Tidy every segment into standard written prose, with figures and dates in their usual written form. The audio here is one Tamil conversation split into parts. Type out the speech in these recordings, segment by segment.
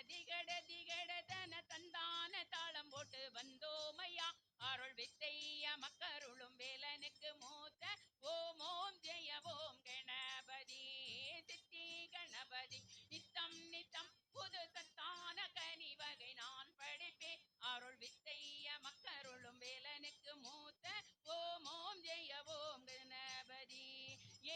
திகட திகட தன தந்தான தாளம் போட்டு வந்தோமையா அருள் வித்தைய மக்கருளும் வேலனுக்கு மூத்த ஓம் ஓம் ஜெய ஓம் கணபதி சித்தி கணபதி நித்தம் நித்தம் புது சத்தான கனி வகை நான் படிப்பேன் அருள் வித்தைய மக்கருளும் வேலனுக்கு மூத்த ஓம் ஓம் ஜெய ஓம் கணபதி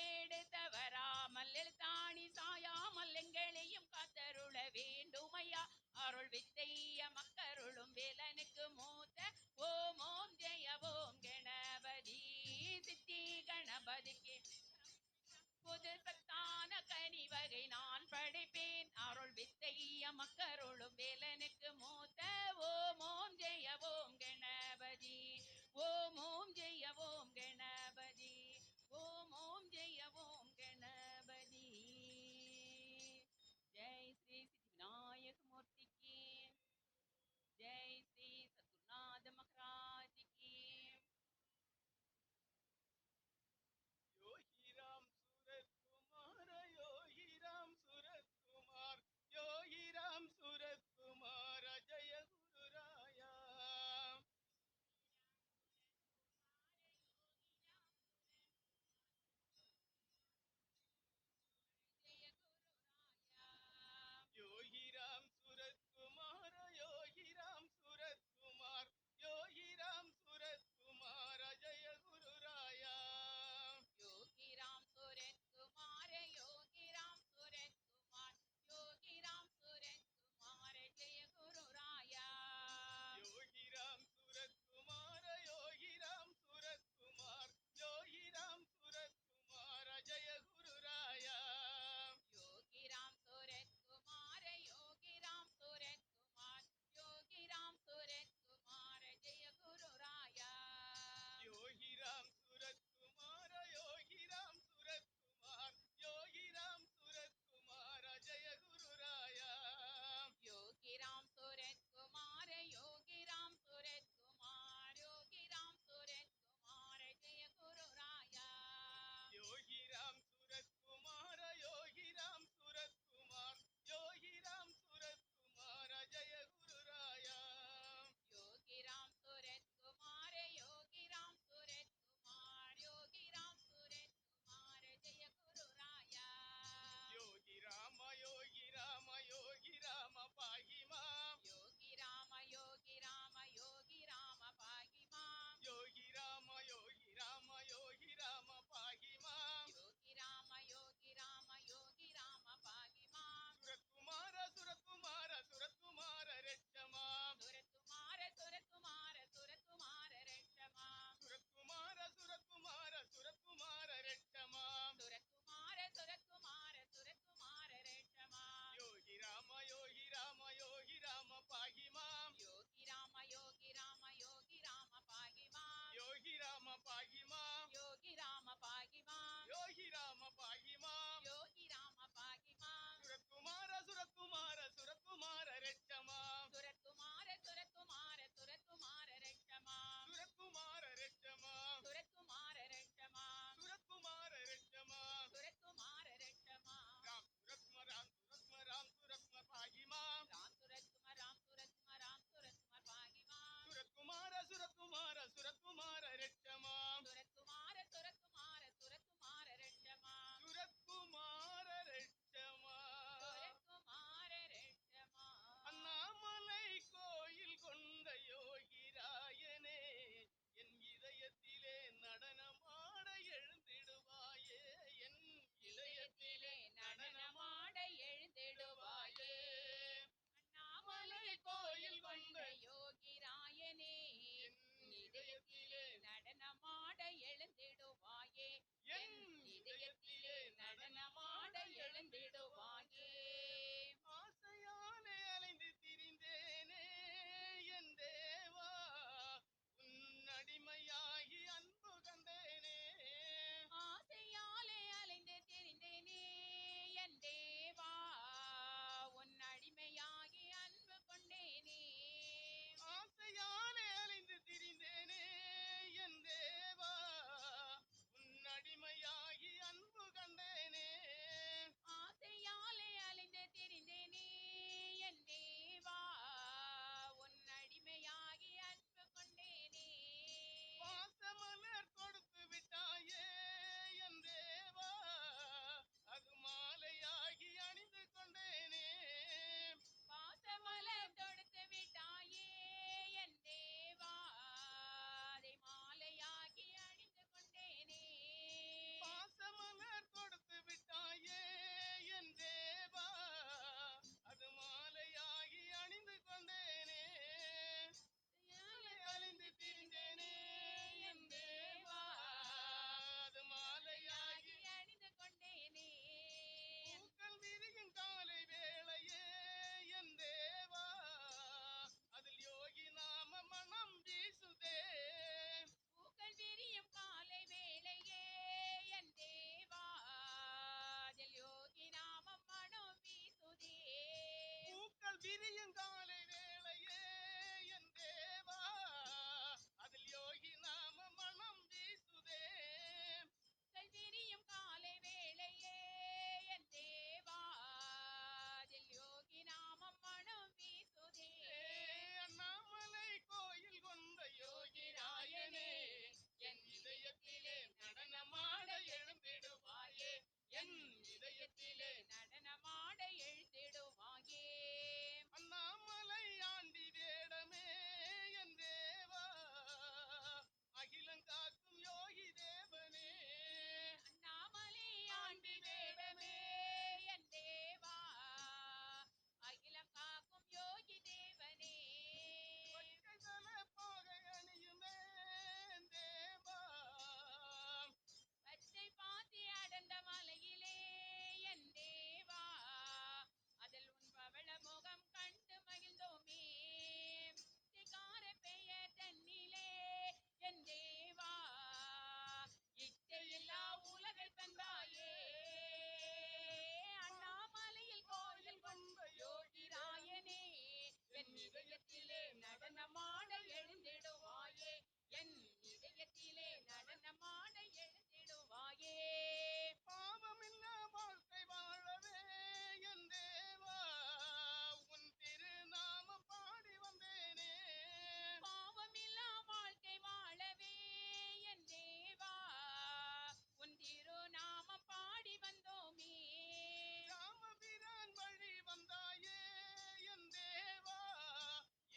ஏடு தவறாமல் எழுத்தாணி சாயாமல் எங்களையும் காத்தருள வேண்டுமையா அருள் வித்தைய மக்கருளும் வேலனுக்கு மூத்த ஓம் ஓம் ஜெய ஓம் கணபதி சித்தி கணபதிக்கு புது சத்தான கனி வகை நான் படிப்பேன் அருள் வித்தைய மக்கருளும் வேலனுக்கு மூத்த ஓம் ஓம் ஜெய ஓம் கணபதி ஓம் ஓம் ஜெய ஓம் கணபதி ஓம் ஓம் ஜெய ஓம் கணபதி ஜெய் ஸ்ரீ சித்தி விநாயக மூர்த்திக்கு ஜெய் ஸ்ரீ சத்குருநாத மகாராஜ் की योगी राम सूरत कुमार योगी राम सूरत कुमार योगी राम सूरत कुमार இதயத்திலே நடனமாட எழுந்திடுவாயே என் இதயத்திலே நடனமாட எழுந்திடுவாயே பாவமில்லா வாழ்க்கை வாழவே என் தேவா உன் திருநாமம் பாடி வந்தேனே பாவமில்லா வாழ்க்கை வாழவே என் தேவா உன் திருநாமம் பாடி வந்தோமே ராமபிரான் வழி வந்தாயே என் தேவா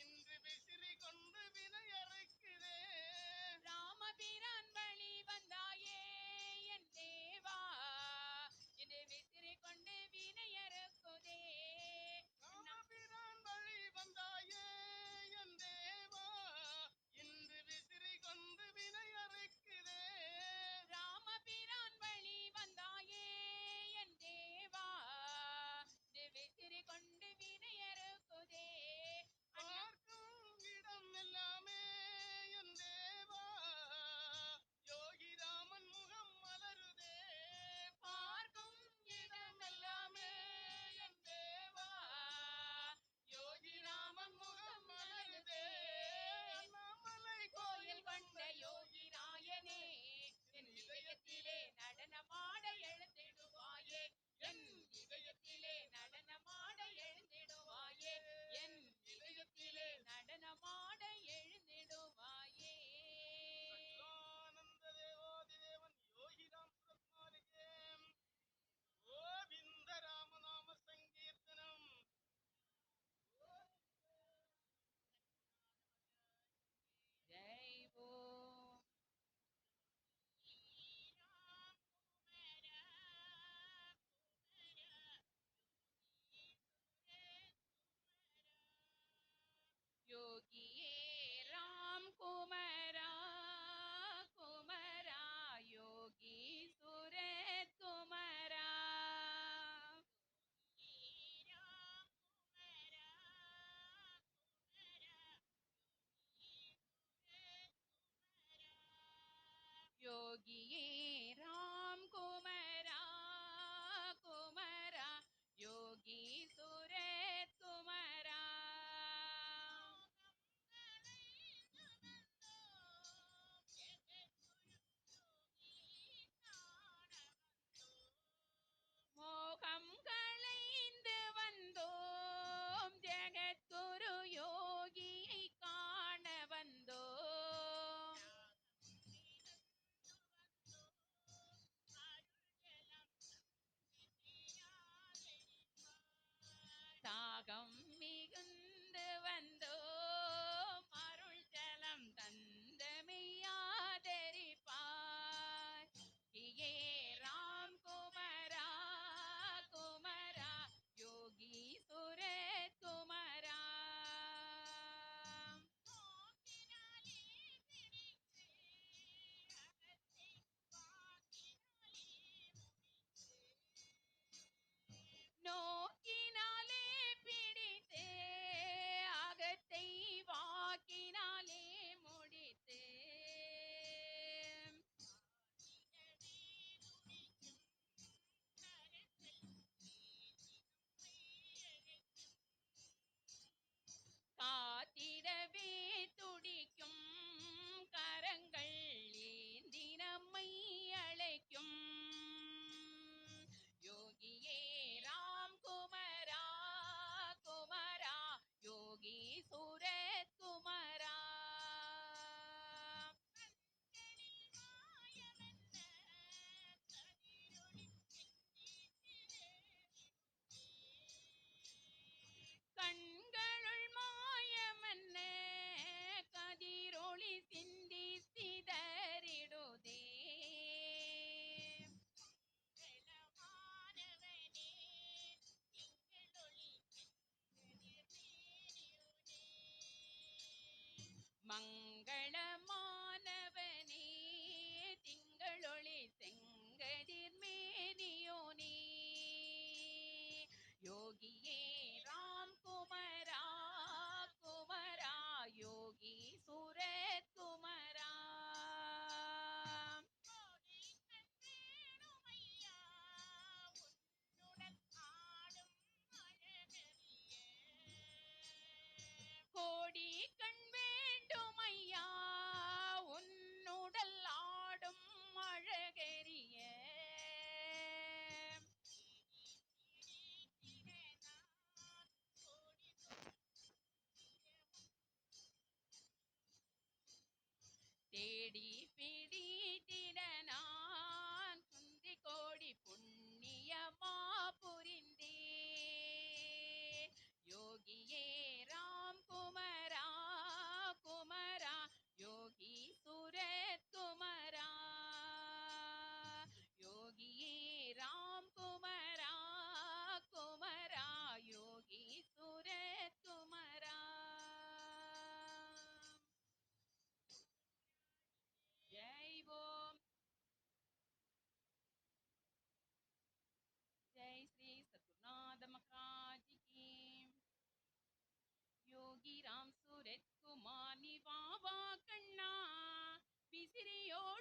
இன்று விசிறி கொண்டு வினையறுக்கிறே ராமபிரான் வழி வந்தாயே என் தேவா இன்று விசிறி கொண்டு வினையறுக்குதே ராமபிரான் வழி வந்தாயே என் தேவா இன்று விசிறி கொண்டு வினையறுக்கிறே ராமபிரான் வழி வந்தாயே என் தேவா இன்று விசிறி கொண்டு வினையறுக்குதே பார்க்கும் இடம் எல்லாமே என் தேவா யோகி ராமன் முகம் மலருதே பார்க்கும் இடமெல்லாமே என் தேவா யோகி ராமன் முகம் மலருதே அண்ணாமலை கோயில் கொண்ட யோகி ராயனே என் இதயத்திலே நடனமாட எழுந்திடுவாயே என் இதயத்திலே நடனமாட எழுந்திடுவாயே என் இதயத்திலே நடனமாட எழுந்திடுவாயே ஆனந்த தேவாதி தேவன் யோகிராம் சுரத்மாலிகே கோவிந்த ராமநாம சங்கீர்த்தனம் ஜெய் ஓம் योगिये राम कुमरा कुमरा योगी सुरत कुमरा योगिये राम कुमरा कुमरा योगी सुरत कुमरा மோகம் களைந்து வந்தோம் ஜெகத்குரு யோகியை காண வந்தோம்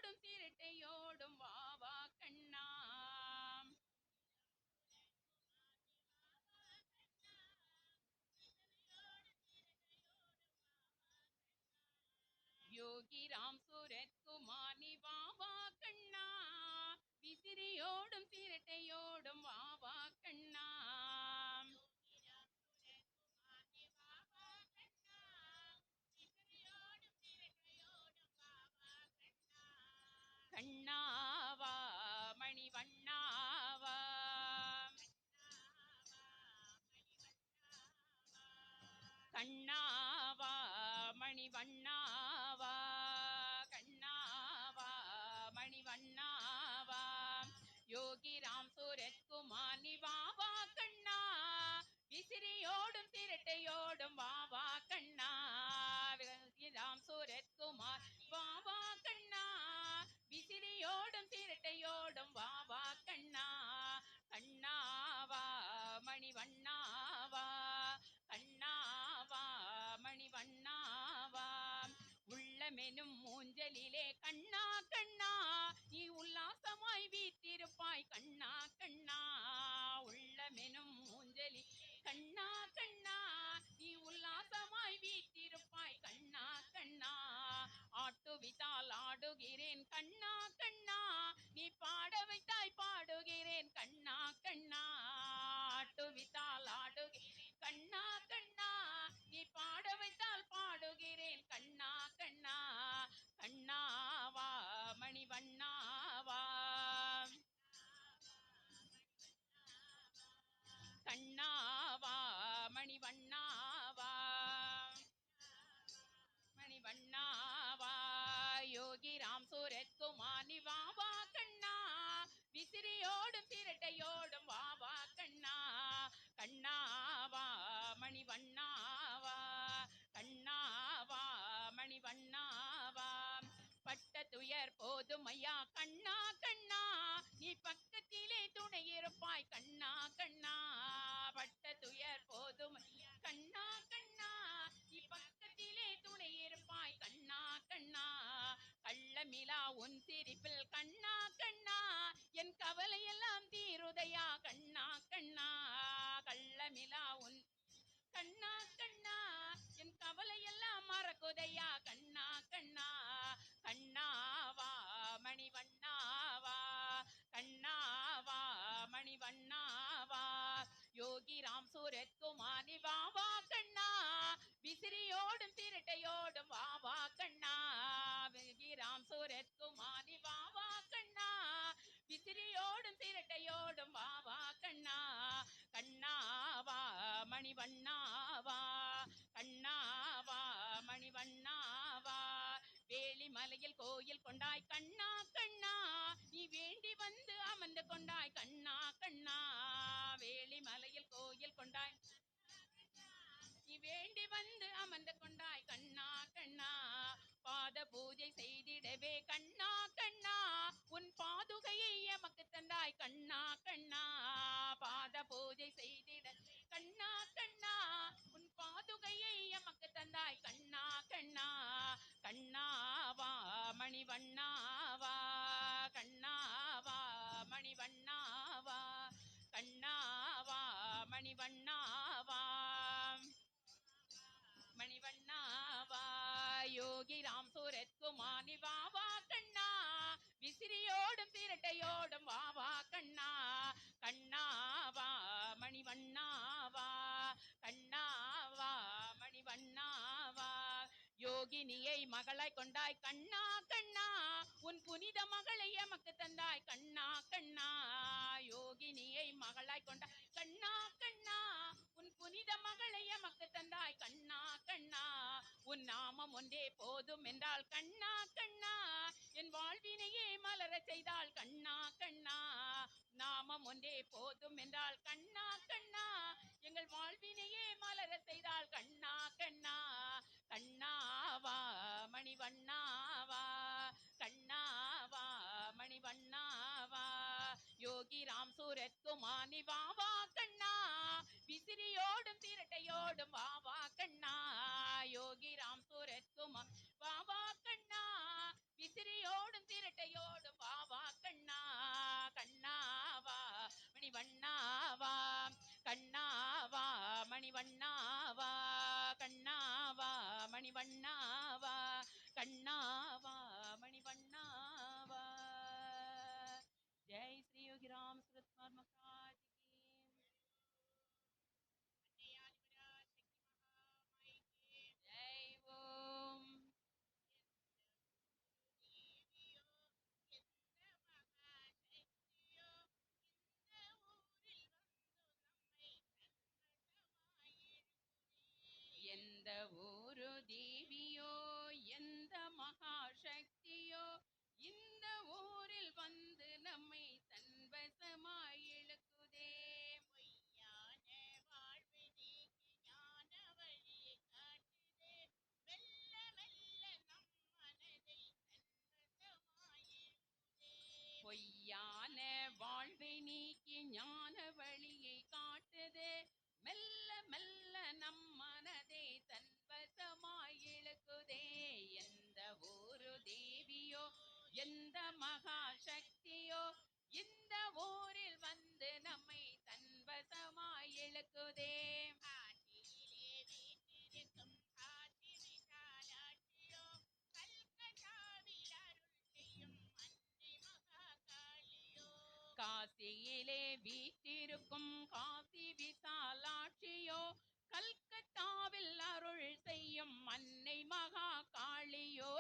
விசிறியோடும் சிரட்டையோடும் வாவா கண்ணா. யோகி ராம் சூரத்குமார் நீ வாவா கண்ணா, விசிறியோடும் சிரட்டையோடும் வாவா கண்ணா. கண்ணாவா மணிவண்ணாவா, கண்ணாவா மணிவண்ணாவா, கண்ணாவா மணிவண்ணாவா. யோகி ராம் சூரத்குமார் நீ வாவா கண்ணா, விசிறியோடும் சிரட்டையோடும் வாவா கண்ணா. யோகி ராம் சூரத்குமார் வாவா கண்ணா, விசிறியோடும் சிரட்டையோடும் வாவா கண்ணா. கண்ணாவா மணிவண்ணாவா, கண்ணாவா மணிவண்ணாவா. உள்ளமெனும் ஊஞ்சலிலே கண்ணா கண்ணா, நீ உல்லாசமாய் வீற்றிருப்பாய் கண்ணா கண்ணா. உள்ளமெனும் ஊஞ்சலி கண்ணா கண்ணா, நீ உல்லாசமாய் வீற்றிருப்பாய் கண்ணா கண்ணா. ஆட்டுவித்தால் ஆடுகிறேன் கண்ணா கண்ணா, நீ பாட வைத்தாய் பாடுகிறேன் கண்ணா கண்ணா. ஆட்டுவித்தால் ஆடுகிறேன் கண்ணா கண்ணா, நீ பாட வைத்தால் பாடுகிறேன் கண்ணா கண்ணா. கண்ணாவா மணிவண்ணாவா, கண்ணாவா மணிவண்ணாவா, மணிவண்ணாவா. யோகி ராம் சூரத்குமார் நீ வாவா கண்ணா, விசிறியோடும் சிரட்டையோடும் வாவா கண்ணா. கண்ணாவா மணிவண்ணாவா, கண்ணாவா மணிவண்ணாவா. பட்ட துயர் போதும் ஐயா கண்ணா கண்ணா, நீ பக்கத்திலே துணை இருப்பாய் கண்ணா கண்ணா. பட்ட துயர் போதும் கண்ணா கண்ணா, நீ பக்கத்திலே துணை இருப்பாய் கண்ணா கண்ணா. கள்ளமிலா உன் சிரிப்பில் கண்ணா கண்ணா, என் கவலையெல்லாம் தீருதையா கண்ணா கண்ணா. கள்ளமிலா உன் கண்ணா கண்ணா, என் கவலையெல்லாம் மறக்குதையா கண்ணா கண்ணா. கண்ணாவா மணிவண்ணாவா, கண்ணாவா மணிவண்ணாவா. யோகி ராம் சூரத்குமார் நீ வாவா கண்ணா, விசிறியோடும் சிரட்டையோடும் வாவா கண்ணா. யோகி ராம் சூரத்குமார் நீ வாவா கண்ணா, விசிறியோடும் சிரட்டையோடும் வாவா கண்ணா. கண்ணாவா மணிவண்ணாவா, கண்ணாவா மணிவண்ணாவா. வேலிமலையில் கோயில் கொண்டாய் கண்ணா கண்ணா, நீ வேண்டி வந்து அமர்ந்து கொண்டாய் கண்ணா கண்ணா. வேலிமலையில் கோயில் கொண்டாய், நீ வேண்டி வந்து அமர்ந்து கொண்டாய் கண்ணா கண்ணா. பாத பூஜை செய்திடவே கண்ணா கண்ணா, உன் பாதுகையை எமக்கு தந்தாய் கண்ணா கண்ணா. பாத பூஜை செய்திட கண்ணா கண்ணா, உன் பாதுகையை எமக்கு தந்தாய் கண்ணா கண்ணா. கண்ணாவா மணிவண்ணாவா, கண்ணாவா மணிவண்ணாவா, கண்ணாவா மணிவண்ணாவா, மணிவண்ணாவா. யோகி ராம் சூரத்குமார் நீ வாவா கண்ணா, விசிறியோடும் சிரட்டையோடும் வாவா கண்ணா. கண்ணாவா மணிவண்ணாவா, கண்ணாவா மணிவண்ணாவா. யோகினியை மகளாய் கொண்டாய் கண்ணா கண்ணா, உன் புனித மகளை எமக்கு தந்தாய் கண்ணா கண்ணா. யோகினியை மகளாய் கொண்டாய் கண்ணா கண்ணா, உன் புனித மகளை எமக்கு தந்தாய் கண்ணா கண்ணா. உன் நாமம் ஒன்றே போதும் என்றால் கண்ணா கண்ணா, என் வாழ்வினையே மலர செய்தால் கண்ணா கண்ணா. நாமம் ஒன்றே போதும் என்றால் கண்ணா கண்ணா, எங்கள் வாழ்வினையே மலர செய்தால் கண்ணா கண்ணா. கண்ணாவா மணிவண்ணாவா, கண்ணாவா மணிவண்ணாவா. யோகி ராம் சூரத்குமார் நீ வாவா கண்ணா, விசிறியோடும் சிரட்டையோடும் வாவா கண்ணா. யோகி ராம் சூரத்குமார் வாவா கண்ணா, விசிறியோடும் திரட்டையோடும் திரட்டையோடும் வா வா கண்ணா கண்ணாவா மணிவண்ணாவா கண்ணாவா மணிவண்ணாவா கண்ணாவா மணிவண்ணாவா கண்ணாவா மணிவண்ணாவா. जय श्री योगी राम सूरत कुमार महाराज की. जय ओम. எந்த ஊரு தேவியோ எந்த மகாசக்தியோ இந்த ஊரில் வந்து நம்மை தன்வசமாய் இழுக்குதே. பொய்யான வாழ்வு நீக்கி ஞான வழியை காட்டுதே. மெல்ல மெல்ல நம் மனதை தன்வசமாய் இழுக்குதே. பொய்யான வாழ்வை நீக்கி ஞான வழியை காட்டுதே. மெல்ல மெல்ல நம் மனதை தன்வசமாய் இழுக்குதே. எந்த ஊரு தேவியோ எந்த மகாசக்தியோ இந்த ஊரில் வந்து நம்மை தன்வசமாய் இழுக்குதே. ஆற்றியிலே வீற்றிருக்கும் ஆட்சி விசாலாட்சியோ கல்கத்தாவில் அருள் செய்யும் அன்னை மகாகாளியோ. காசியிலே வீற்றிருக்கும் காசி விசாலாட்சியோ கல்கத்தாவில் அருள் செய்யும் அன்னை மகா காளியோ.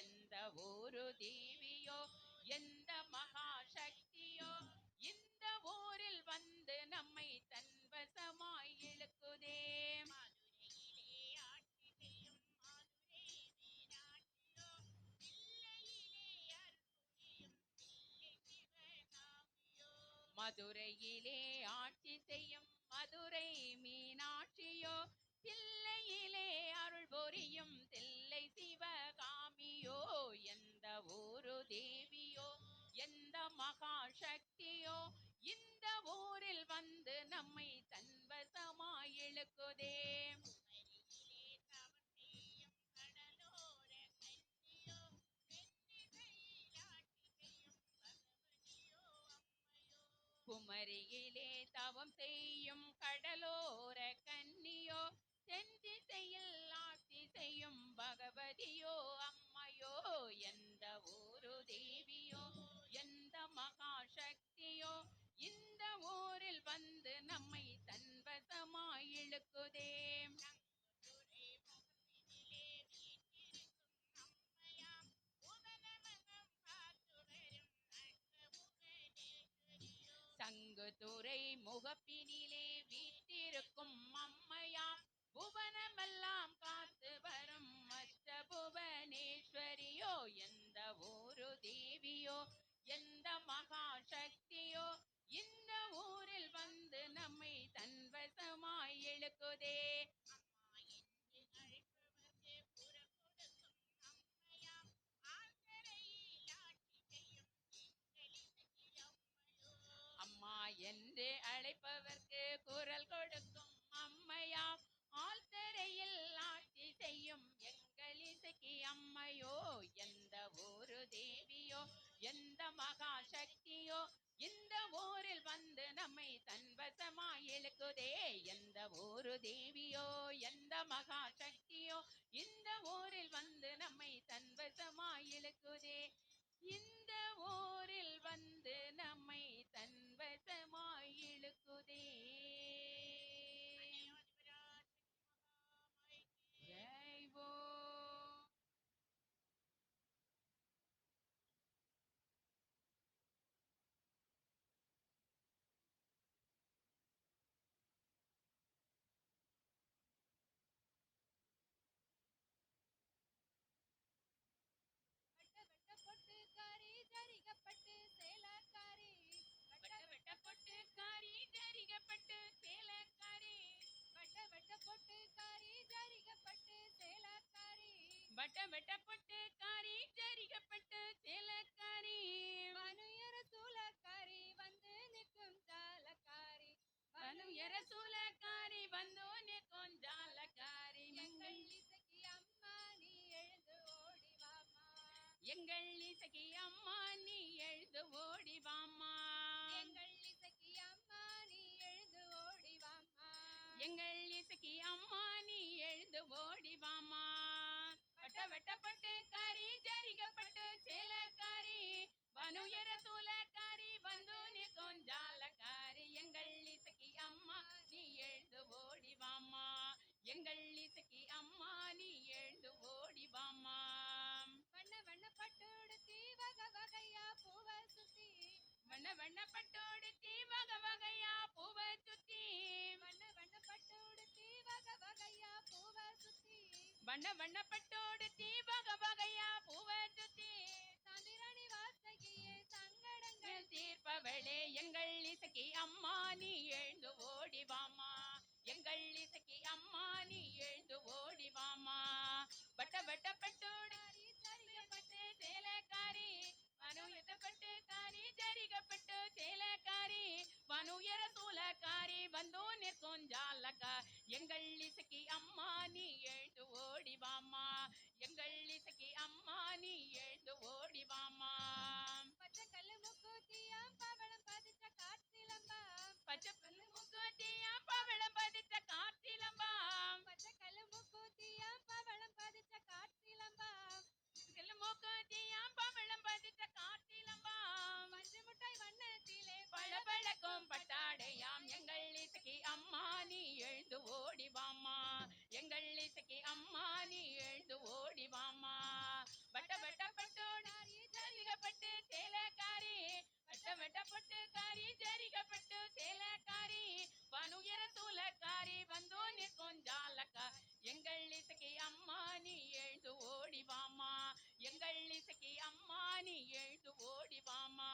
எந்த ஊரு தேவியோ எந்த மகாசக்தியோ இந்த ஊரில் வந்து நம்மை தன்வசமாய் இழுக்குதே. மதுரையிலே ஆட்சி செய்யும் மதுரை மீனாட்சியோ தில்லையிலே அருள்புரியும் தில்லை சிவகாமியோ. மதுரையிலே ஆட்சி செய்யும் மதுரை மீனாட்சியோ தில்லையிலே அருள் புரியும் தில்லை சிவகாமியோ. எந்த ஊரு தேவியோ எந்த மகாசக்தியோ இந்த ஊரில் வந்து நம்மை தன்வசமாய் இழுக்குதே. குமரியிலே தவம் செய்யும் கடலோர கன்னியோ தென்திசையில் ஆட்சி செய்யும் பகவதியோ அம்மையோ. குமரியிலே தவம் செய்யும் கடலோர கன்னியோ தென்திசையில் ஆட்சி செய்யும் பகவதியோ அம்மையோ. எந்த ஊரு தேவியோ எந்த மகாசக்தியோ இந்த ஊரில் வந்து நம்மை தன்வசமாய் இழுக்குதே. சங்குதுரை முகப்பினிலே வீற்றிருக்கும் அம்மையாம் புவனமெல்லாம் காத்து வரும் மச்ச புவனேஸ்வரியோ. எந்த ஊரு தேவியோ எந்த மகாசக்தியோ இந்த ஊரில் வந்து நம்மை தன்வசமாய் இழுக்குதே. அம்மா என்று அழைப்பவர்க்கு குரல் கொடுக்கும் அம்மையாம் ஆழ்கரையில் ஆட்சி செய்யும் அம்மா என்று அழைப்பவர்க்கு குரல் கொடுக்கும் அம்மையாம் ஆழ்கரையில் ஆட்சி செய்யும் எங்கள் இசைக்கு அம்மையோ. எந்த ஊரு தேவியோ எந்த மகாசக்தியோ இந்த ஊரில் வந்து நம்மை தன்வசமாய் இழுக்குதே. எந்த ஊரு தேவியோ எந்த மகாசக்தியோ இந்த ஊரில் வந்து நம்மை தன்வசமாய் இழுக்குதே. இந்த ஊரில் வந்து நம்மை தன்வசமாய் இழுக்குதே. ஜெய் போல். பொட்டுக்காரி ஜரிகப்பட்டு சேலக்காரி வட்ட பொட்டுக்காரி ஜரிகப்பட்டு சேலக்காரி வட்ட பொட்டுக்காரி ஜரிகப்பட்டு சேலக்காரி வட்ட பொட்டுக்காரி ஜரிகப்பட்டு சேலக்காரி மனுயர சூலக்காரி வந்து நிற்கும் ஜாலக்காரி மனுயர சூலக்காரி வந்து நிற்கும் ஜாலக்காரி எங்கள் இசைக்கு அம்மா நீ எழுந்து ஓடி வாமா. எங்கள் இசக்கி அம்மா நீ எழுந்து ஓடி வாம்மா எங்கள் இசக்கி அம்மா நீ எழுந்து ஓடி வாம்மா எங்கள் இசக்கி அம்மா நீ எழுந்து ஓடி வாம்மா வட்ட வெட்டப்பட்டு காரி ஜரிகப்பட்டு சேலக்காரி வனுயர சூலக்காரி வந்து நிற்கும் ஜாலக்காரி எங்கள் இசக்கி அம்மா நீ எழுந்து ஓடி வாம்மா எங்கள் இசக்கி அம்மா நீ எழுந்து ஓடி வாம்மா வண்ண வண்ண பட்டுடுத்தி வகை வகையா பூவை சுத்தி வண்ண வண்ண பட்டோடுத்தி வகை வகையா பூவை சுத்தி வண்ண வண்ண பட்டுடுத்தி வகை வகையா பூவை சுத்தி வண்ண வண்ண பட்டோடுத்தி வகை வகையா பூவை சுத்தி சாந்திராணி வாசகியே சங்கடங்கள் தீர்ப்பவளே எங்கள் இசக்கி அம்மா நீ எழுந்து ஓடி வாம்மா எங்கள் இசக்கி அம்மா நீ எழுந்து ஓடி வாம்மா வட்ட வட்ட பட்டோடு சரிகப்பட்டு சேலக்காரி வனுயரப்பட்டு காரி ஜரிகப்பட்டு சேலக்காரி வனுயர சூலக்காரி வந்தோ நிற்கும் ஜாலக்கா எங்கள் இசக்கி அம்மா நீ எழுந்து ஓடி வாம்மா எங்கள் இசக்கி அம்மா நீ எழுந்து ஓடி வாம்மா பச்சை கல்லு முக்கூத்தியா பவளம் பதிச்ச காற்றிலம்பா பச்சை புல்லு முக்கூத்தியா பவளம் பதிச்ச காற்றிலம்பாம் பச்சை கல்லு முக்கூத்தியா பவளம் பதிச்ச காற்றிலம்பா கல்லு முக்கூத்தியா பவளம் பதிச்ச காற்றிலம்பாம் மஞ்சு முட்டாய் வண்ணத்திலே பளபளக்கும் பட்டாடையாம் எங்கள் இசக்கி அம்மா நீ எழுந்து ஓடி வாம்மா எங்கள் இசக்கி அம்மா நீ எழுந்து ஓடி வாம்மா வட்ட வட்ட பட்டோடாரி ஜரிகப்பட்டு சேலக்காரி வட்ட வட்ட பட்டுக்காரி ஜரிகப்பட்டு சேலக்காரி வனுயர சூலக்காரி வந்தோ நிற்கும் ஜாலக்கா எங்கள் இசக்கி அம்மா நீ எழுந்து ஓடி வாம்மா எங்கள் இசக்கி அம்மா நீ எழுந்து ஓடி வாம்மா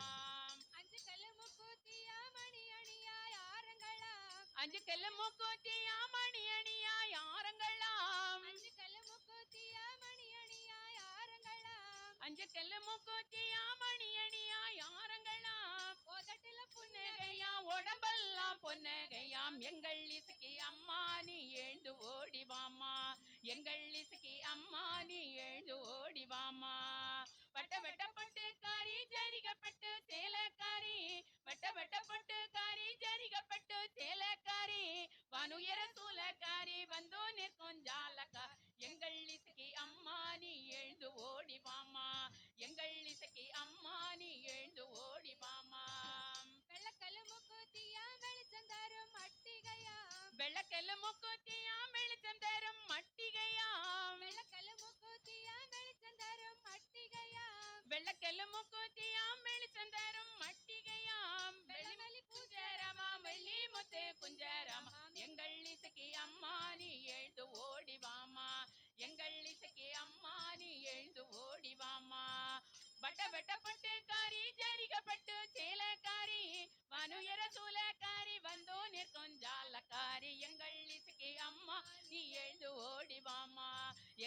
அஞ்சு கல்லு முக்கூத்தியா மணி அணியா யாரங்களாம் அஞ்சு கல்லு மூக்கூத்தியா மணி அணியா யாரங்களாம் அஞ்சு கல்லு முக்கூத்தியா மணி அணியா யாரங்களாம் அஞ்சு கல்லு மூக்கூத்தியா மணி அணியா யாரங்களாம் ஓதட்டுல புன்னகையா உடம்பெல்லாம் பொன்னகையாம் எங்கள் இசக்கி அம்மா நீ எழுந்து ஓடி வாம்மா எங்கள் இசக்கி அம்மா நீ எழுந்து ஓடி வாம்மா வட்ட வட்ட பட்டுக்காரி ஜரிகப்பட்டு சேலக்காரி வட்ட வட்ட பட்டுக்காரி ஜரிகப்பட்டு சேலக்காரி வனுயர சூலக்காரி வந்தோ நிற்கும் ஜாலக்கா எங்கள் இசக்கி அம்மா நீ எழுந்து ஓடி வாம்மா எங்கள் இசக்கி அம்மா நீ எழுந்து ஓடி வாம்மா வெள்ளக்கல்லு முக்கூத்தியா வெளிச்சம் தரும் அட்டிகையா வெள்ளக்கல்லு மூக்கூத்தியா வெளிச்சம் தரும் மட்டிகையாம் வெள்ளக்கல்லு முக்கூத்தியா வெளிச்சம் தரும் அட்டிகையா வெள்ளக்கல்லு மூக்கூத்தியாம் வெளிச்சம் தரும் மட்டிகையாம் வெள்ளி பூஜரமாம் வெள்ளி முத்து குஞ்சரமாம் எங்கள் இசக்கி அம்மா நீ எழுந்து ஓடி வாம்மா எங்கள் இசக்கி அம்மா நீ எழுந்து ஓடி வாம்மா வட்ட வட்ட பட்டுக்காரி ஜரிகப்பட்டு சேலக்காரி வனுயர சூலக்காரி வந்தோ நிற்கும் ஜாலக்காரி எங்கள் இசக்கி அம்மா நீ எழுந்து ஓடி வாம்மா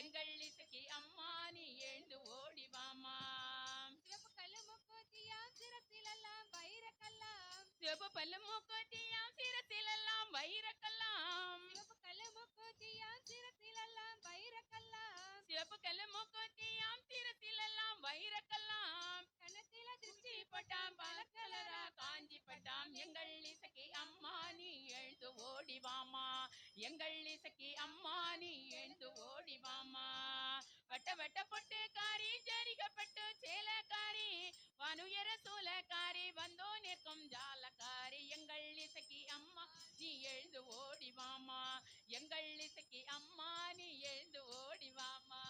எங்கள் இசக்கி அம்மா நீ எழுந்து ஓடி வாம்மா சிவப்பு கல்லு முக்கூத்தியா சிரத்திலெல்லாம் வைரக்கல்லாம் சிவப்பு பல்லு மூக்குத்தியாம் சிரசிலெல்லாம் வைரக்கல்லாம் சிவப்பு கல்லு முக்கூத்தியா சிரத்திலெல்லாம் வைரக்கல்லாம் சிவப்பு கல்லு மூக்குத்தியாம் சிரசிலெல்லாம் வைரக்கல்லாம் கன்னத்தில திருச்சி பட்டாம் பலக்கலரா காஞ்சி பட்டாம் எங்கள் இசக்கி அம்மா நீ எழுந்து ஓடி வாம்மா எங்கள் இசக்கி அம்மா நீ எழுந்து ஓடி வாம்மா வட்ட வட்ட பொட்டுக்காரி ஜரிகப்பட்டு சேலக்காரி வனுயர சூலக்காரி வந்தோ நிற்கும் ஜாலக்காரி எங்கள் இசக்கி அம்மா நீ எழுந்து ஓடி வாம்மா எங்கள் இசக்கி அம்மா நீ எழுந்து ஓடி வாம்மா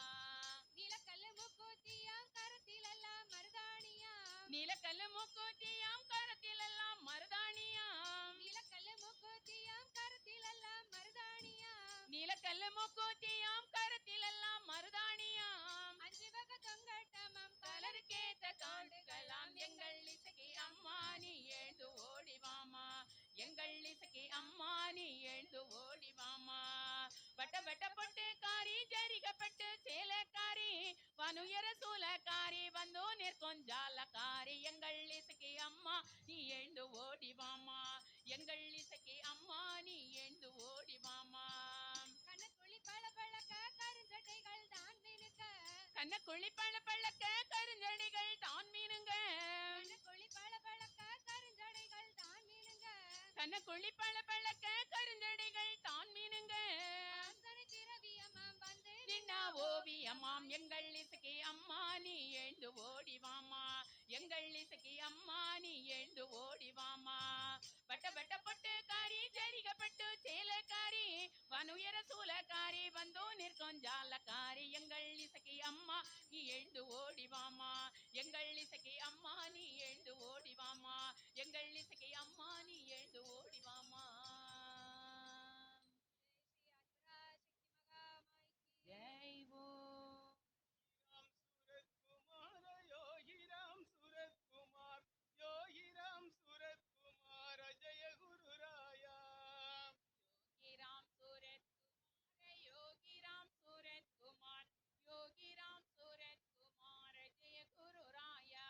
நீலக்கல்லு முக்கூத்தியா கரத்திலெல்லாம் மருதாணியா நீலக்கல்லு மூக்குத்தியாம் கரத்திலெல்லாம் மருதாணியாம் நீலக்கல்லு முக்கூத்தியா கரத்திலெல்லாம் மருதாணியா நீலக்கல்லு மூக்குத்தியாம் கரத்திலெல்லாம் மருதாணியாம் அஞ்சு வகை தொங்கட்டமாம் கலருக்கேத்த காண்டுகளாம் எங்கள் இசக்கி அம்மா நீ எழுந்து ஓடி வாம்மா எங்கள் இசக்கி அம்மா நீ எழுந்து ஓடி வாம்மா வட்ட வட்ட பொட்டுக்காரி ஜரிகப்பட்டு சேலக்காரி வனுயர சூலக்காரி வந்தோ நிற்கும் ஜாலக்காரி எங்கள் இசக்கி அம்மா நீ எழுந்து ஓடி வாம்மா எங்கள் இசக்கி அம்மா நீ எழுந்து ஓடி வாம்மா கண்ணக்குழி பளபளக்க கருஞ்சட்டைகள் தான் மினுக்க கண்ணக்குழி பழக்க கருஞ்சடிகள் தான் மீனுங்க கண்ணக்குழி பளபளக்க கருஞ்சடைகள் தான் மீனுங்க கண்ணக்குழி பளபளக்க கருஞ்சடிகள் தான் மீனுங்க வாசனை திரவியமாம் வந்து நின்னா ஓவியமாம் எங்கள் இசக்கி அம்மா நீ எழுந்து ஓடிவாமா எங்கள் இசக்கி அம்மா நீ எழுந்து ஓடிவாமா பட்ட பட்ட பொட்டுக்காரி ஜரிகப்பட்டு சேலக்காரி வனுயர சூலக்காரி வந்து நிற்கும் ஜாலக்காரி எங்கள் இசக்கி அம்மா நீ எழுந்து ஓடிவாமா எங்கள் இசக்கி அம்மா நீ எழுந்து ஓடிவாமா எங்கள் இசக்கி அம்மா நீ எழுந்து ஓடிவாமா ஸ்ரீ அற்புராசக்தி மகாமாய்க்கு ஜெய் ஓ ராம் சூரத் குமார யோகி ராம் சூரத் குமார் யோகி ராம் சூரத் குமார ஜெய குரு ராயா योगी राम सूरत कुमार योगी राम सूरत कुमार योगी राम सूरत कुमार जय गुरु राया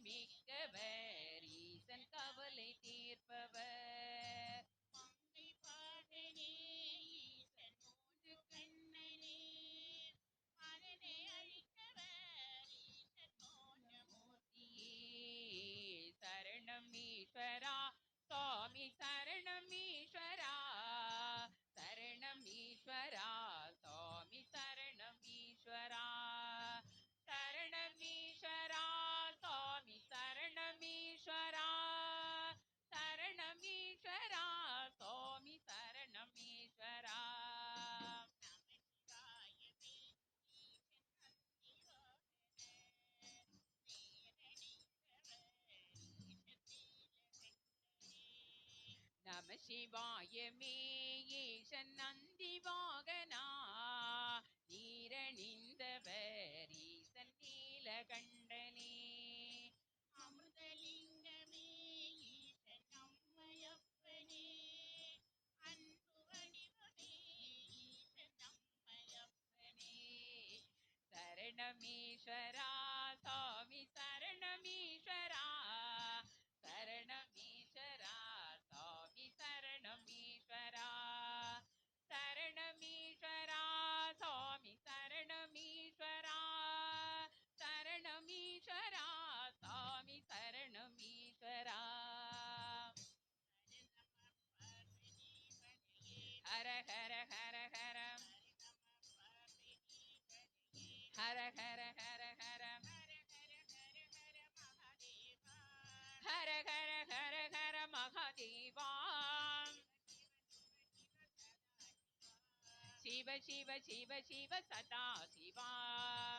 மிக்கவர் ஈசன் கவலை தீர்ப்பவர் மங்கை பாகனே ஈசன் மூன்று கண்ணனே மனதை அழித்தவர் ஈசன் மோட்சமூர்த்தியே சரணம் ஈஸ்வரா சுவாமி சரணம் ஈஸ்வரா சரணம் ஈஸ்வரா சுவாமி சரணம் ஈஸ்வரா சரணம் ஈஸ்வரா சுவாமி சரணம் ஈஸ்வரா சரணம் ஈஸ்வரா சுவாமி சரணம் ஈஸ்வரா நமசிவாயமே ஈசன் நந்தி வாகன நேரணிந்தவர் ஈசன் நீலகண்டரே நம சிவாயமே ஈசன் நந்தி வாகனா நீரணிந்தவர் ஈசன் நீலகண்டனே அமிர்தலிங்கமே ஈசன் நம்மையப்பனே அன்பு வடிவமே ஈசன் நம்மையப்பனே சரணமீஸ்வரா சுவாமி சரணமீஸ்வரா சரணமீஸ்வரா சுவாமி சரணமீஸ்வரா சரணமீஸ்வரா சுவாமி சரணமீஸ்வரா சரணமீஸ்வரா சுவாமி சரணமீஸ்வரா நம பார்வதி பதையே ஹர ஹர ஹர ஹர நம பார்வதி பதையே ஹர ஹர ஹர ஹர ஹர ஹர ஹர ஹர மகாதேவா ஹர ஹர ஹர ஹர மகாதேவா சிவ சிவ சிவ சிவ சதா சிவா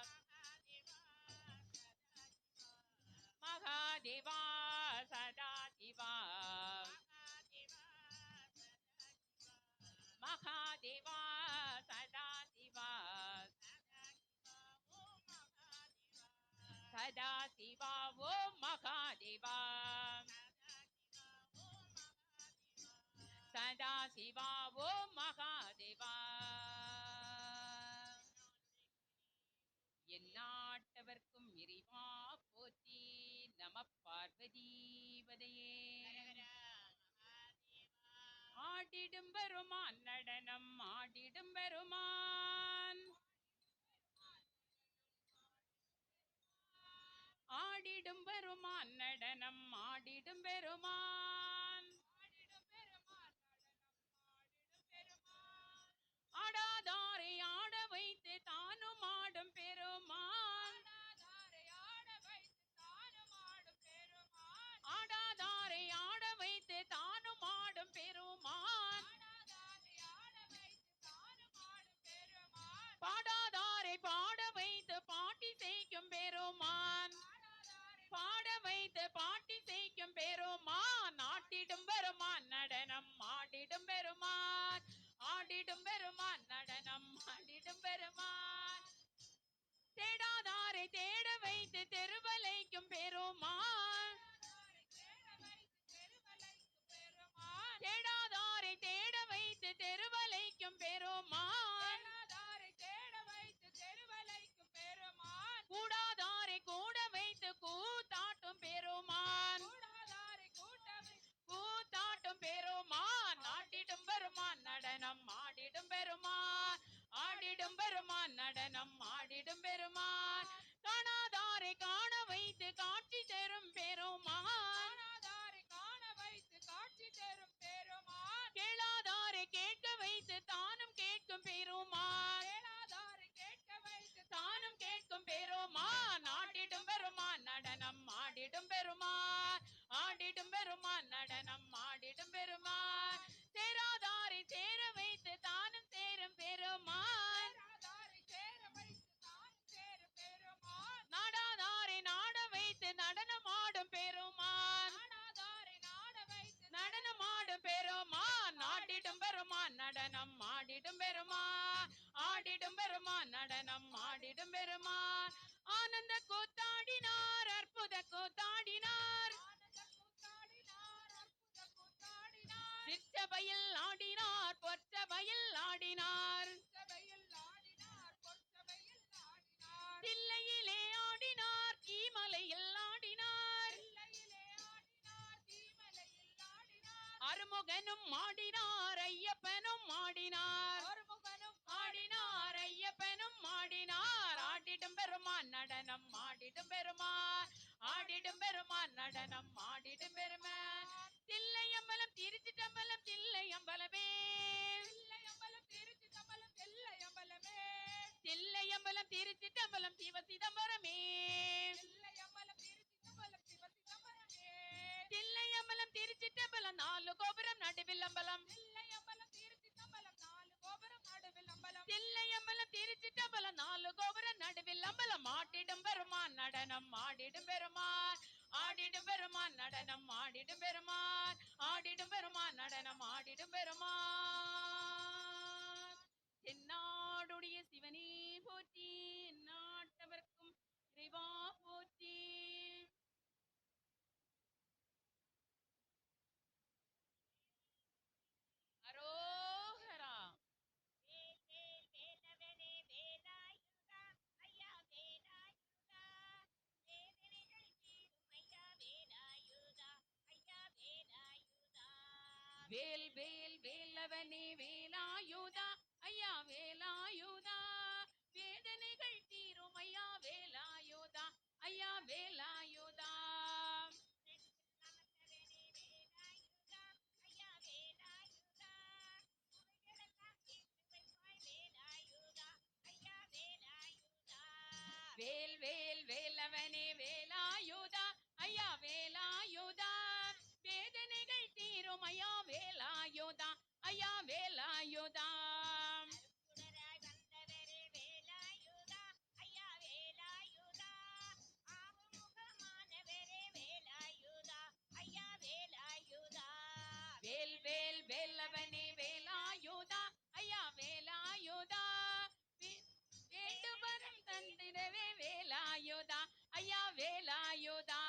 சிவ சிவ சிவ சதா சிவா மகாதேவா சதா சிவா மகாதேவா சதா சிவா ஓம் மகாதேவா சதா சிவா ஓம் மகாதேவா எந்நாட்டவர்க்கும் இறைவா போற்றி நம பார்வதீபதையே ஆடிடும் பெருமான் நடனம் ஆடிடும் பெருமான் ஆடிடும் பெருமான் நடனம் ஆடிடும் பெருமான் ஆடாதாரை ஆட வைத்து தானும் ஆடும் பெருமான் ஆடாதாரை ஆட வைத்து தானும் ஆடும் பெருமான் பாடாதாரை பாட வைத்து பாட்டி செய்யும் பெருமான் பாட வைத்து பாட்டி செய்யும் பெருமான் ஆட்டிடும் பெருமான் நடனம் ஆடிடும் பெருமான் ஆடிடும் பெருமான் நடனம் ஆடிடும் பெருமான் தேடாதாரை தேட வைத்து தெருவலைக்கும் பெருமான் தேடாதாரை தேட வைத்து தெருவலைக்கும் பெருமான் கூடாதாரை கூட வைத்து கூத்தாட்டும் பெருமான் கூத்தாட்டும் பெருமான் ஆடிடும் பெருமான் நடனம் ஆடிடும் பெருமான் ஆடிடும் பெருமான் நடனம் ஆடிடும் பெருமான் காணாதாரை காண வைத்து காட்சி தரும் பெருமான் கேளாதாரை கேட்க வைத்து தானும் கேட்கும் பெருமான் தானும் கேட்கும் பெருமான் ஆடிடும் பெருமான் நடனம் ஆடிடும் பெருமான் ஆடிடும் பெருமான் நடனம் ஆடிடும் பெருமான் சேராதாரை சேர வைத்து தானும் சேரும் பெருமான் நாடாதாரை நாட வைத்து நடனம் ஆடும் பெருமான் நடனம் ஆடும் பெருமான் ஆடிடும் பெருமான் நடனம் ஆடிடும் பெருமான் ஆடிடும் பெருமான் நடனம் ஆடிடும் பெருமான் ஆனந்த கூத்தாடினார் அற்புத கூத்தாடினார் சிற்றபையில் ஆடினார் பொற்சபையில் ஆடினார் தில்லையிலே ஆடினார் கீமலையில் ஆடினார் ஆறுமுகனும் ஆடினார் ஐயப்பனும் ஆடினார் ஆறுமுகனும் ஆடினார் ஐயப்பனும் ஆடினார் ஆடிடும் பெருமான் நடனம் ஆடிடும் பெருமான் ஆடிடும் பெருமான் நடனம் ஆடிடும் பெருமான் தில்லையம்பலம் திருச்சிட்டம்பலம் தில்லையம்பலமே தில்லையம்பலம் திருச்சிற்றம்பலம் தில்லையம்பலமே தில்லையம்பலம் திருச்சிட்டம்பலம் சிவ சிதம்பரமே தில்லையம்பலம் திருச்சிற்றம்பலம் சிவசிதம்பரமே தில்லையம்பலம் திருச்சிட்டம்பலம் நாலு கோபுரம் நடுவில் அம்பலம் தில்லையம்பலம் திருச்சிற்றம்பலம் நாலு கோபுரம் நடுவில் அம்பலம் தில்லையம்பலம் திருச்சிட்டம்பலம் நாலு கோபுரம் நடுவில் அம்பலம் ஆடிடும் பெருமான் நடனம் ஆடிடும் பெருமான் ஆடிடும் பெருமான் நடனம் ஆடிடும் பெருமான் ஆடிடும் பெருமான் நடனம் ஆடிடும் பெருமான் தென்னாடுடைய சிவனே போற்றி நாட்டவர்க்கும் இறைவா போற்றி அரோகரா வேல் வேல் வேலவனே வேலாயுதா ஐயா வேலாயுதா வேதனைகள் தீரும் ஐயா வேலாயுதா ஐயா வேலாயுதா வேல் வேல் வேலவனே வேலாயுதா ஐயா வேலாயுதா வேதனைகள் தீரும் ஐயா வேலாயுதா ஐயா வேலாயுதா நமத்தவனே வேலாயுதா ஐயா வேலாயுதா அவைகளெல்லாம் தீர்த்து வைப்பாய் வேலாயுதா ஐயா வேலாயுதா வேல் வேல் வேலவனே வேலாயுதா ஐயா வேலாயுதா வேதனைகள் தீரும் ஐயா வேலாயுதா ஐயா வேலாயுதா அருட்சுடராய் வந்தவரே வேலாயுதா ஐயா வேலாயுதா ஆறுமுகமானவரே வேலாயுதா ஐயா வேலாயுதா வேல் வேல் வேலவனே வேலாயுதா ஐயா வேலாயுதா வேண்டுவரம் தந்திடவே வேலாயுதா ஐயா வேலாயுதா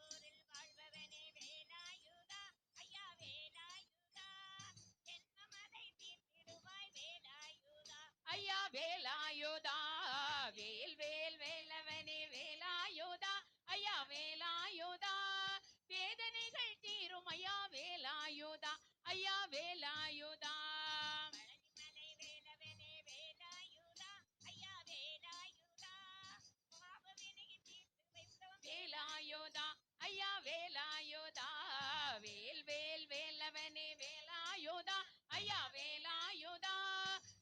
ஊரில் வாழ்பவனே வேலாயுதா ஐயா வேலாயுதா ஜென்மமதை தீர்த்திடுவாய் வேலாயுதா ஐயா வேலாயுதா வேல் வேல் வேலவனே வேலாயுதா ஐயா வேலாயுதா வேதனைகள் தீரும் ஐயா வேலாயுதா ஐயா வேலாயுதா பழனிமலை வேலவனே வேலாயுதா ஐயா வேலாயுதா பாவவினை தீர்த்து வைத்தவன் வேலாயுதா ஐயா வேலாயுதா வேல் வேல் வேலவனே வேலாயுதா ஐயா வேலாயுதா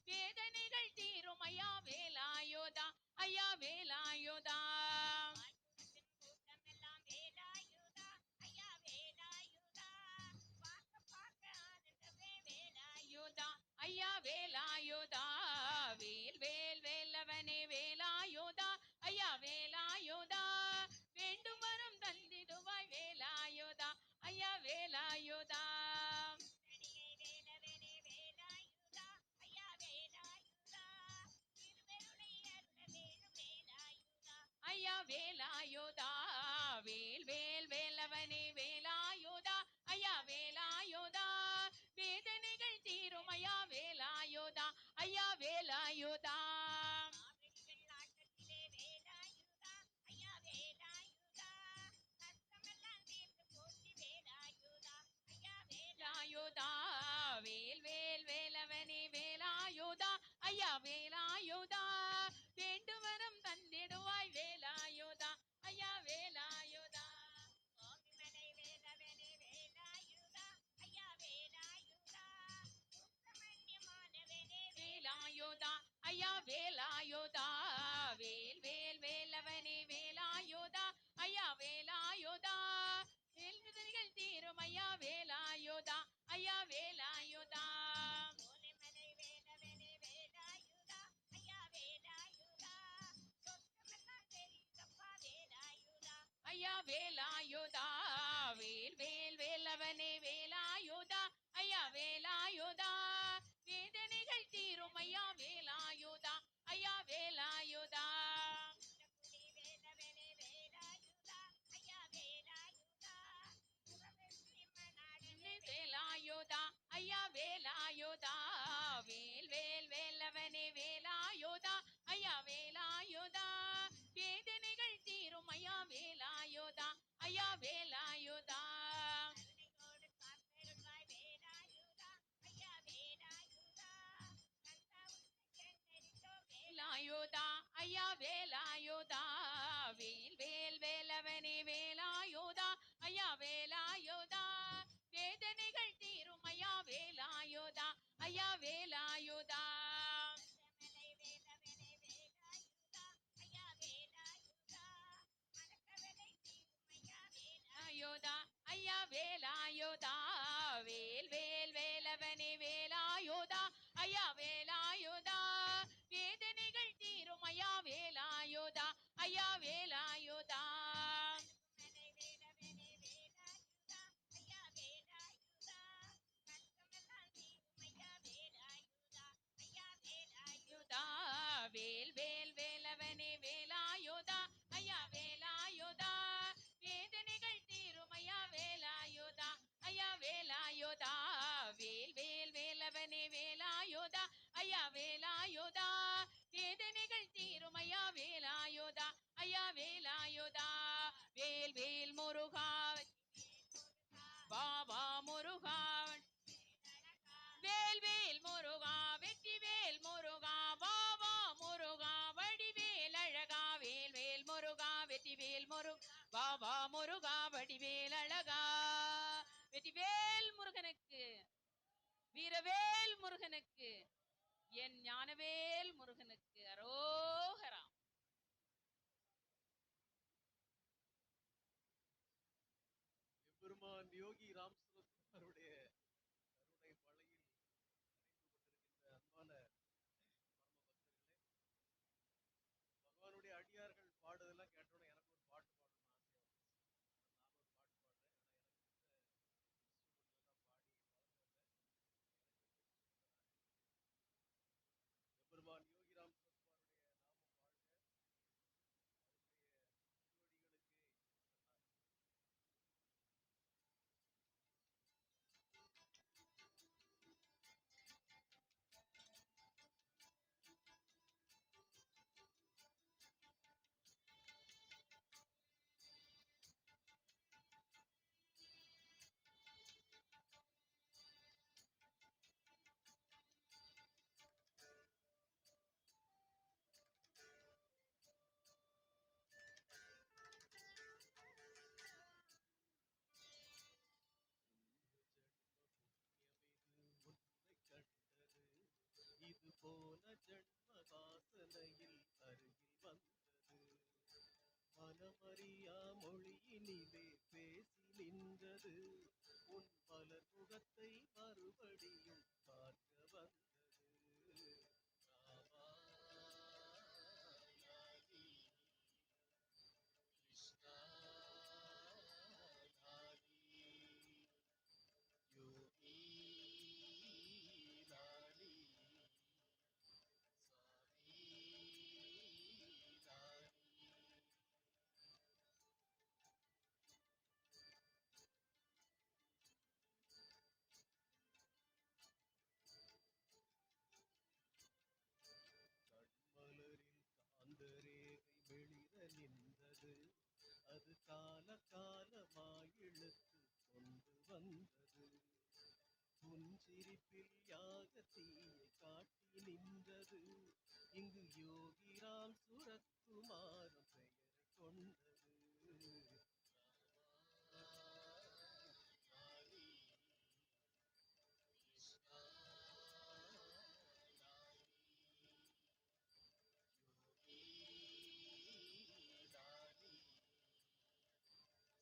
வேதனைகள் தீரும் ஐயா வேலாயுதா ஐயா வேலாயுதா வாழ்த்துவத்தின் கூட்டமெல்லாம் வேலாயுதா ஐயா வேலாயுதா பார்க்க பார்க்க ஆனந்தமே வேலாயுதா வேலாயுதா ஐயா வேலாயுதா வேல் வேல் வேலவனே வேலாயுதா ஐயா வேலாயுதா வேண்டும் வரம் தந்திடுவாய் வேலாயுதா ஐயா வேலாயுதா நடிகை வேலவனே வேலாயுதா ஐயா வேலாயுதா திருவருளை அருள வேணும் வேலாயுதா ஐயா வேலாயுதா வேல் வேல் வேலவனே வேலாயுதா ஐயா வேலாயுதா வேதனைகள் தீரும் ஐயா வேலாயுதா ஐயா வேலாயுதா காவிரிகள் ஆட்டத்திலே வேலாயுதா ஐயா வேலாயுதா கஷ்டமெல்லாம் தீர்த்து போற்றி வேலாயுதா ஐயா வேலாயுதா வேல் வேல் வேலவனே வேலாயுதா ஐயா வேலாயுதா வேண்டுவரம் தந்திடுவாய் வேலாயுதா ஐயா வேலாயுதா கோமிமலை வேலவனே வேலாயுதா ஐயா வேலாயுதா சுப்பிரமணியமானவனே வேலாயுதா ஐயா வேலாயுதா வேல் வேல் வேலவனே வேலாயுதா ஐயா வேலாயுதா வேல்விதனைகள் தீரும் ஐயா வேலாயுதா ஐயா வேலாயுதா கோலிமலை வேலவனே வேலாயுதா ஐயா வேலாயுதா சொத்தமெல்லாம் தெரிந்தப்பா வேலாயுதா ஐயா வேலாயுதா வேல் வேல் வேலவனே வேலாயுதா ஐயா வேலாயுதா வேதனைகள் தீரும் ஐயா வேலாயுதா ஐயா வேலாயுதா குடி வேலவனே வேலாயுதா ஐயா வேலாயுதா புறவெற்றி மணாடனே வேலாயுதா ஐயா வேலாயுதா வேல் வேல் வேலவனே வேலாயுதா ஐயா வேலாயுதா வேதனைகள் தீரும் ஐயா வேலாயுதா ஐயா வேலாயுதா கருணையோடு காத்தருள்வாய் வேலாயுதா வேல் வேல் வேலவனே வேலாயுதா ஐயா வேலாயுதா வேதனைகள் தீரும் ஐயா வேலாயுதா ஐயா வேலாயுதா வேலாயுதா ஐயா வேலாயுதா வேல் வேல் வேலவனே வேலாயுதா ஐயா வேலாயுதா வேதனைகள் தீரும் ஐயா வேலாயுதா ஐயா வேலாயுதா வேலாயுதா வேல் வேல் வேலவனே வேலாயுதா ஐயா வேலாயுதா வேதனைகள் தீரும் ஐயா வேலாயுதா ஐயா வேலாயுதா வேல் வேல் வேலவனே வேலாயுதா ஐயா வேலாயுதா வேதனைகள் தீரும் ஐயா வேலாயுதா ஐயா வேலாயுதா வேல் வேல் முருகா பாபா முருகா வேல் வேல் முருகா வெற்றி வேல் முருகா பாபா முருகா வடிவேல் அழகா வேல் வேல் முருகா வெற்றி வேல் முருகா பாபா முருகா வடிவேல் அழகா வெற்றி வேல் முருகனுக்கு வீரவேல் முருகனுக்கு என் ஞானவேல் முருகனுக்கு அரோகரா. எம்பெருமான் யோகி ராம் சுரத்குமாருடைய கருணை மழையில் நனைந்து கொண்டிருக்கின்ற அன்பான பரம பக்தர்களே, பகவானுடைய அடியார்கள் பாடுறதெல்லாம் கேட்டோன்னே எனக்கு ஒரு பாட்டு பாடணும்னு ஆசையா வந்துச்சு. நான் ஒரு பாட்டு பாடுறேன். ஆனா எனக்கு இருந்த இன்ஸ்ட்ருமெண்ட்ல எல்லாம் பாடி பழக்கம் இல்லை. எனக்கு இருந்த இன்ஸ்ட்ருமெண்ட்ல நான் எம்பெருமான் யோகி ராம் சுரத்குமாருடைய நாமம் வாழ்க, அவருடைய திருவடிகளுக்கு சரணாகதி. இது போன ஜன்ம வாசனையில் அருகில் வந்தது, மனமறியா மொழியினிலே பேசி நின்றது, உன் மலர் முகத்தை மறுபடியும் பார்க்க வந்தது. ராமா லாலி, கிருஷ்ணா லாலி, யோகி லாலி, சுவாமி லாலி. கண்மலரில் காந்தரேகை வெளிர நின்றது, அது கால காலமாய் இழுத்து கொண்டு வந்தது, புன்சிரிப்பில் யாக தீயை காட்டி நின்றது, இங்கு யோகிராம் சுரத்குமாரம் பெயரை கொண்டது. ராமா லாலி, கிருஷ்ணா லாலி, யோகி லாலி,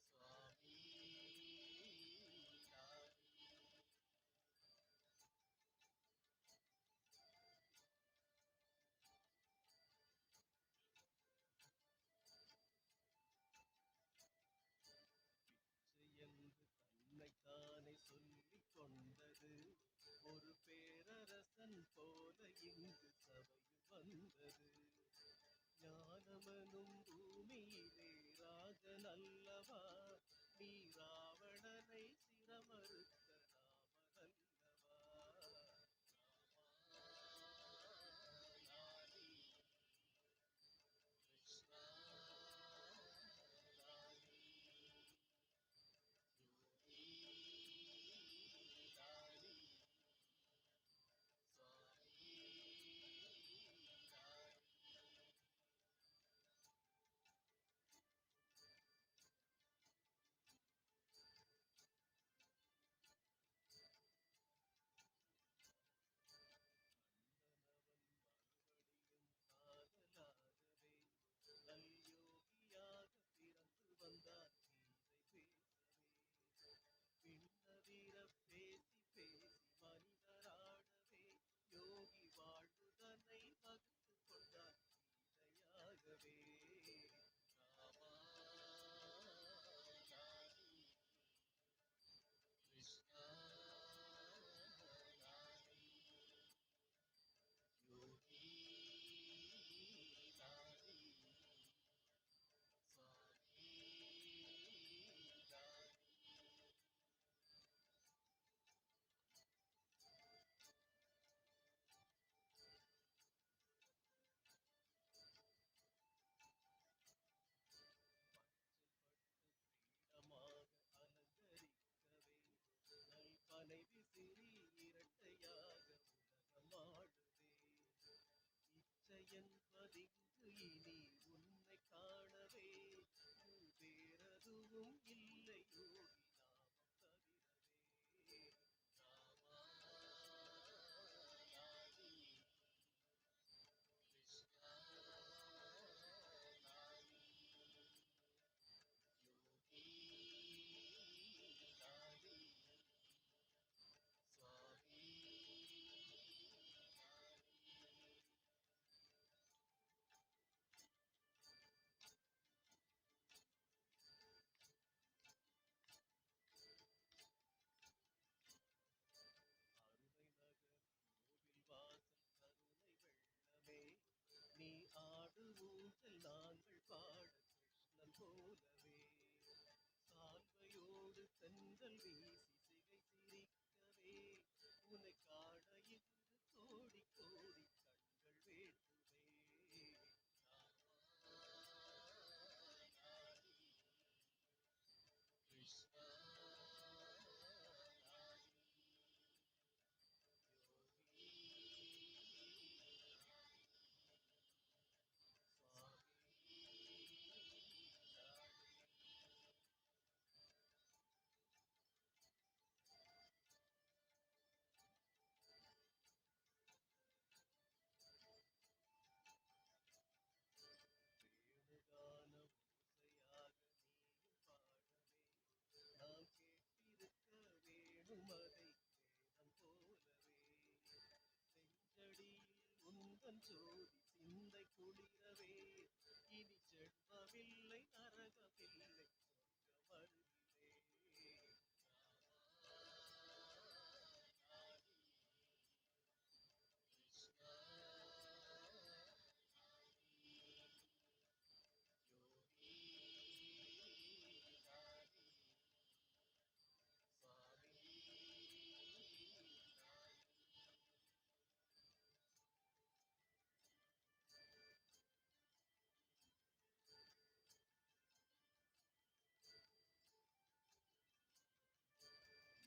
சுவாமி லாலி. பிச்சை என்று தன்னைத்தானே சொல்லிக் கொண்டது, ஒரு பேரரசன் போல இங்கு சபையில் வந்தது, ஞானமெனும் பூமியிலே ராஜன் அல்லவா, நீ ராவணனை சிரமறுத்த ராமனல்லவா. ராமா லாலி, கிருஷ்ணா லாலி, யோகி லாலி, சுவாமி லாலி. எதுவும் இல்லை யோகி நாமம் தவிரவே ராமா லாலி கிருஷ்ணா லாலி யோகி லாலி சுவாமி லாலி. அருமை நகர் கோவில் வாசல் கருணை வெள்ளமே நீ ஆடு ஊஞ்சல் நாங்கள் பாட கிருஷ்ணன் போலவே சால்வையோடு சென்றல் வீசி சிகை சிரிக்கவே உன்னை காண இன்று கோடி கோடி கண்கள் வேண்டுமே ராமா லாலி கிருஷ்ணா லாலி யோகி சுவாமி லாலி. வேணுகான ஓசையாக நீயும் பாடவே நாம் கேட்டிருக்க வேணும் அதை வேதம் போலவே செஞ்சடியில் உந்தன் ஜோதி சிந்தை குளிரவே இனி ஜென்மமில்லை நரகமில்லை சொர்க்கம் அருகிலே ராமா லாலி கிருஷ்ணா லாலி யோகி லாலி சுவாமி லாலி.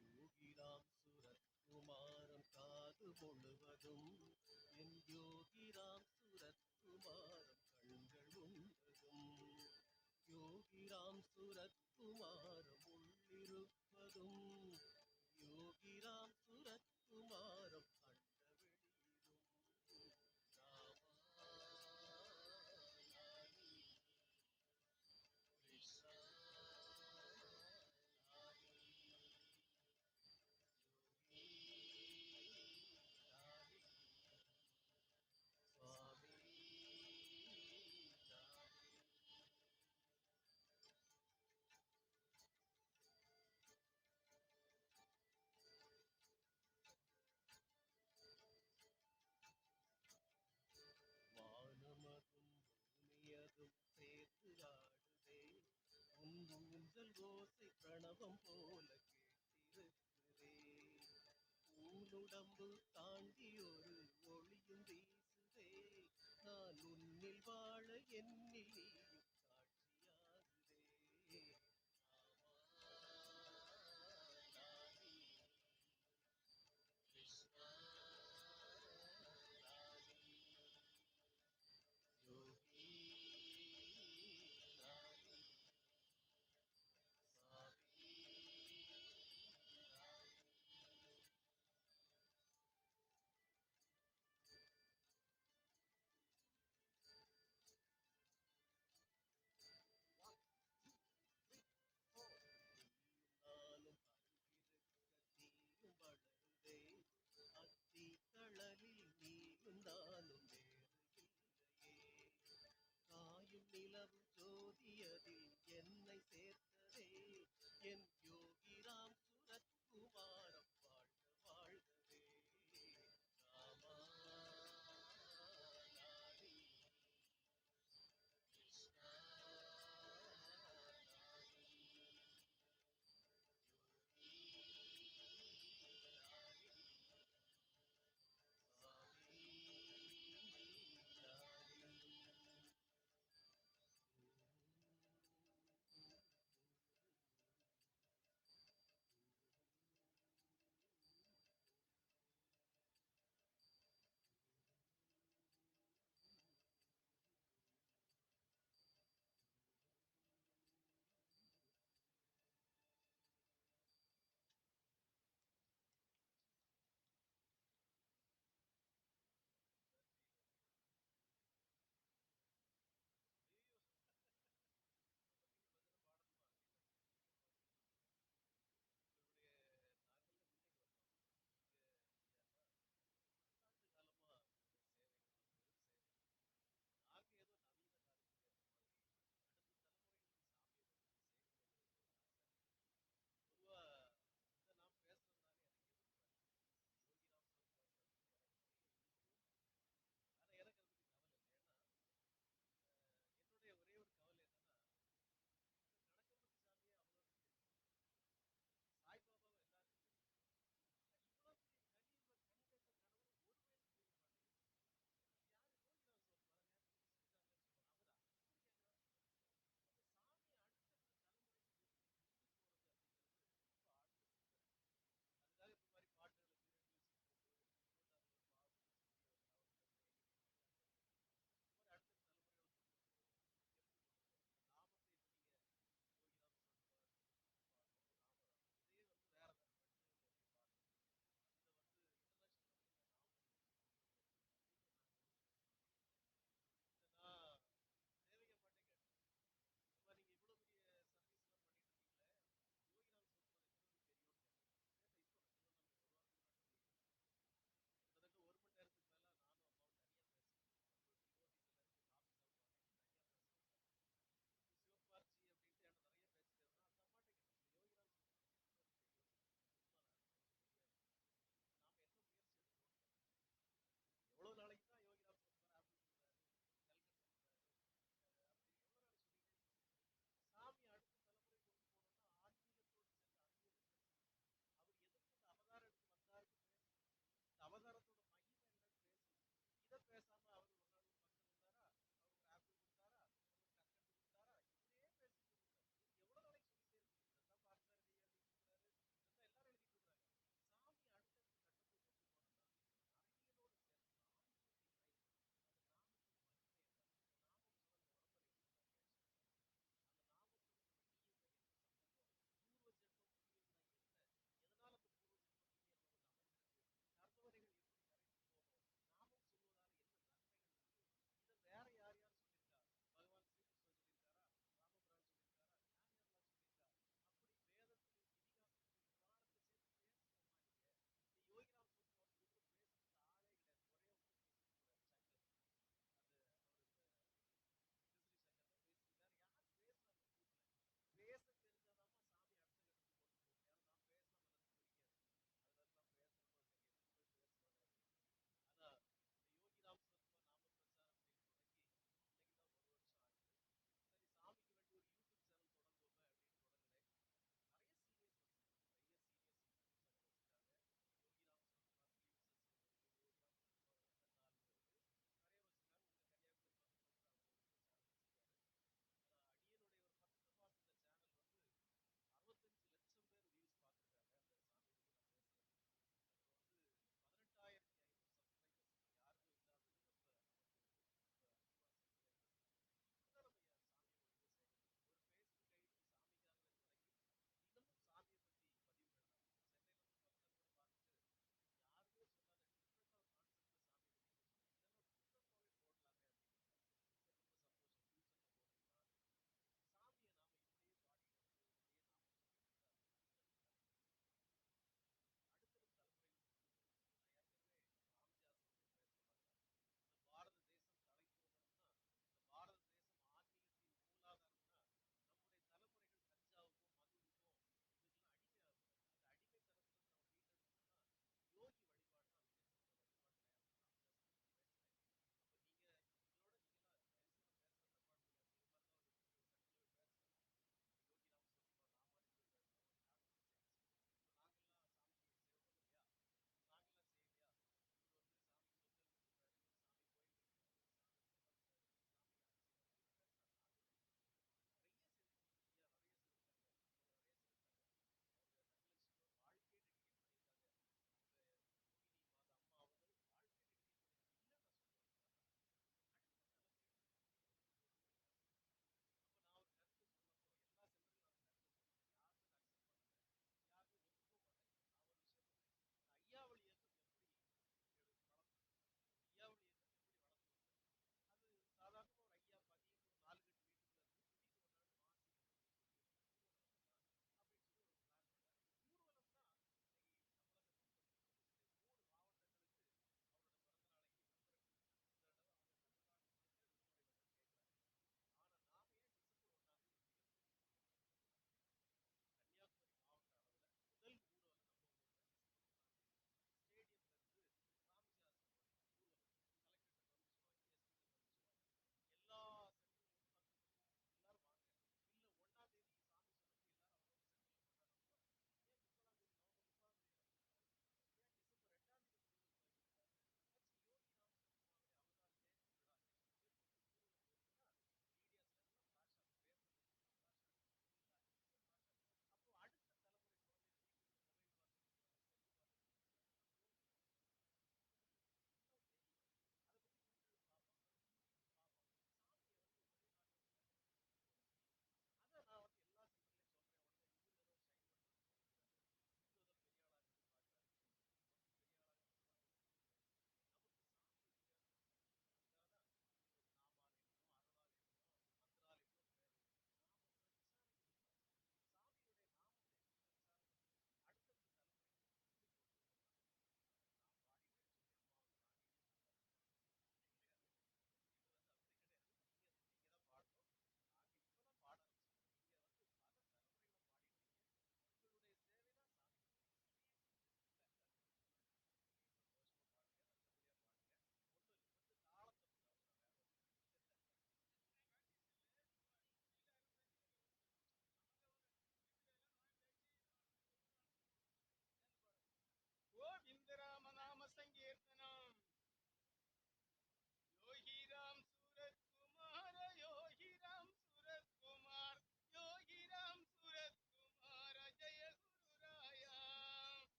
யோகிராம் சுரத்குமாரம் காது முழுவதும் என் யோகிராம் சுரத்குமாரம் கண்கள் உண்டதும் யோகிராம் சுரத்குமாரம் உள்ளிருப்பதும் யோகிராம் சுரத்குமாரம் அண்ட வெளியிலும் ராமா லாலி கிருஷ்ணா லாலி யோகி லாலி சுவாமி லாலி. வானமதும் பூமியதும் சேர்த்து ஆடுதே உன் ஊஞ்சல் ஓசை பிரணவம் போல கேட்டிருக்குதே ஊனுடம்பு தாண்டி ஒரு ஒளியும் வீசுதே நான் உன்னில் வாழ என்னில் நீ